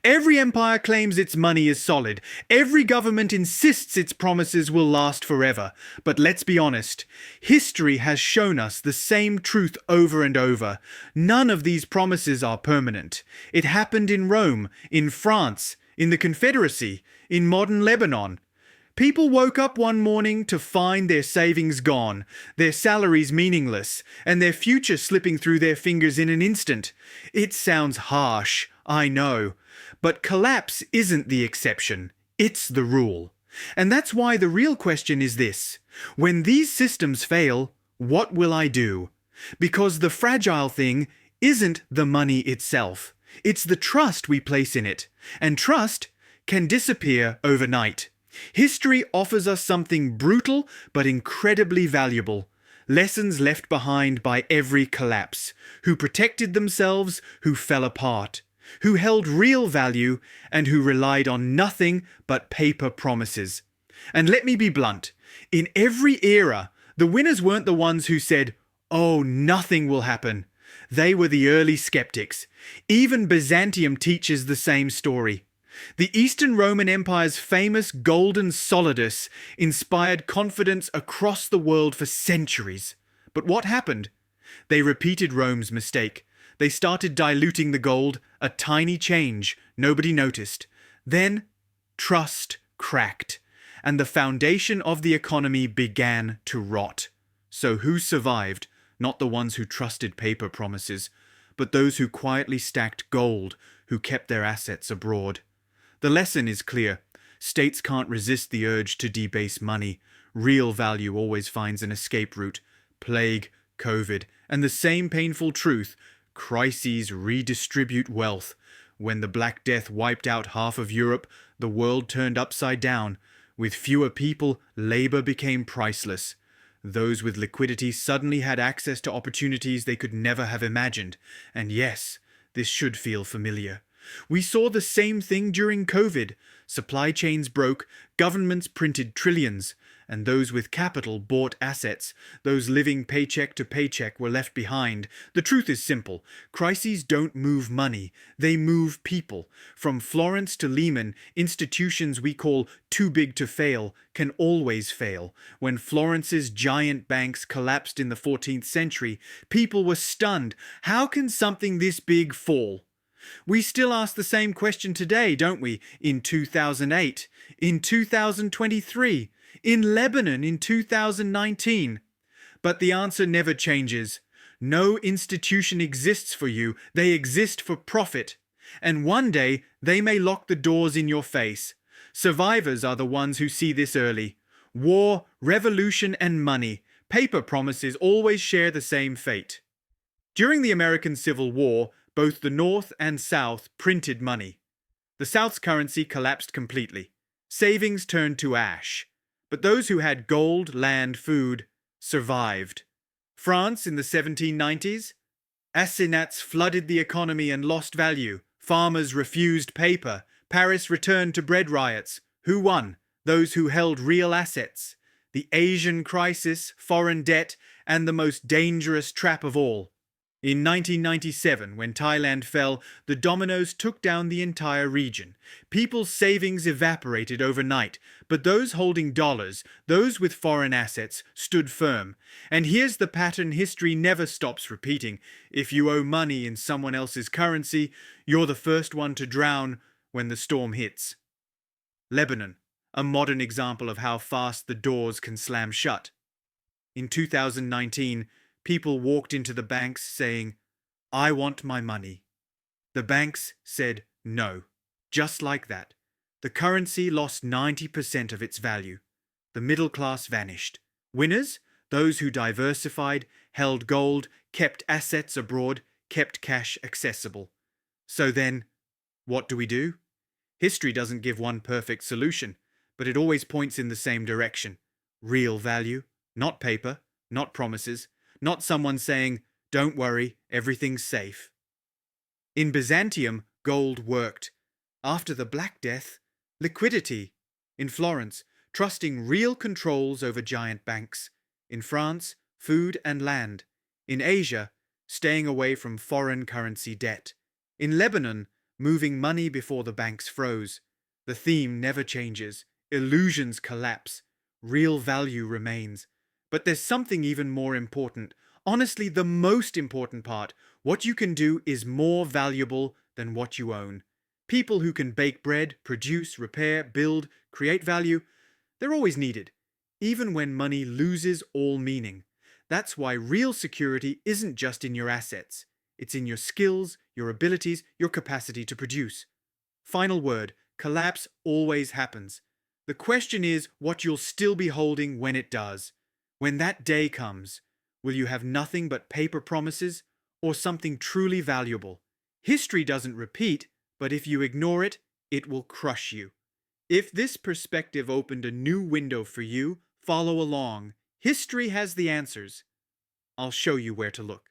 Every empire claims its money is solid. Every government insists its promises will last forever. But let's be honest, history has shown us the same truth over and over. None of these promises are permanent. It happened in Rome, in France, in the Confederacy, in modern Lebanon. People woke up one morning to find their savings gone, their salaries meaningless, and their future slipping through their fingers in an instant. It sounds harsh, I know, but collapse isn't the exception, it's the rule. And that's why the real question is this: when these systems fail, what will I do? Because the fragile thing isn't the money itself, it's the trust we place in it, and trust can disappear overnight. History offers us something brutal but incredibly valuable. Lessons left behind by every collapse. Who protected themselves, who fell apart. Who held real value, and who relied on nothing but paper promises. And let me be blunt. In every era, the winners weren't the ones who said, "Oh, nothing will happen." They were the early skeptics. Even Byzantium teaches the same story. The Eastern Roman Empire's famous golden solidus inspired confidence across the world for centuries. But what happened? They repeated Rome's mistake. They started diluting the gold, a tiny change, nobody noticed. Then, trust cracked, and the foundation of the economy began to rot. So who survived? Not the ones who trusted paper promises, but those who quietly stacked gold, who kept their assets abroad. The lesson is clear. States can't resist the urge to debase money. Real value always finds an escape route. Plague, COVID, and the same painful truth: crises redistribute wealth. When the Black Death wiped out half of Europe, the world turned upside down. With fewer people, labor became priceless. Those with liquidity suddenly had access to opportunities they could never have imagined. And yes, this should feel familiar. We saw the same thing during COVID. Supply chains broke, governments printed trillions, and those with capital bought assets. Those living paycheck to paycheck were left behind. The truth is simple. Crises don't move money, they move people. From Florence to Lehman, institutions we call too big to fail can always fail. When Florence's giant banks collapsed in the 14th century, people were stunned. How can something this big fall? We still ask the same question today, don't we? In 2008, in 2023, in Lebanon in 2019. But the answer never changes. No institution exists for you, they exist for profit. And one day, they may lock the doors in your face. Survivors are the ones who see this early. War, revolution, and money. Paper promises always share the same fate. During the American Civil War, both the North and South printed money. The South's currency collapsed completely. Savings turned to ash. But those who had gold, land, food survived. France in the 1790s? Assignats flooded the economy and lost value. Farmers refused paper. Paris returned to bread riots. Who won? Those who held real assets. The Asian crisis, foreign debt, and the most dangerous trap of all. In 1997, when Thailand fell, the dominoes took down the entire region. People's savings evaporated overnight, but those holding dollars, those with foreign assets, stood firm. And here's the pattern history never stops repeating. If you owe money in someone else's currency, you're the first one to drown when the storm hits. Lebanon, a modern example of how fast the doors can slam shut. In 2019, people walked into the banks saying, "I want my money." The banks said no. Just like that. The currency lost 90% of its value. The middle class vanished. Winners? Those who diversified, held gold, kept assets abroad, kept cash accessible. So then, what do we do? History doesn't give one perfect solution, but it always points in the same direction. Real value, not paper, not promises, not someone saying, "Don't worry, everything's safe." In Byzantium, gold worked. After the Black Death, liquidity. In Florence, trusting real controls over giant banks. In France, food and land. In Asia, staying away from foreign currency debt. In Lebanon, moving money before the banks froze. The theme never changes. Illusions collapse. Real value remains. But there's something even more important. Honestly, the most important part. What you can do is more valuable than what you own. People who can bake bread, produce, repair, build, create value, they're always needed, even when money loses all meaning. That's why real security isn't just in your assets. It's in your skills, your abilities, your capacity to produce. Final word, collapse always happens. The question is what you'll still be holding when it does. When that day comes, will you have nothing but paper promises or something truly valuable? History doesn't repeat, but if you ignore it, it will crush you. If this perspective opened a new window for you, follow along. History has the answers. I'll show you where to look.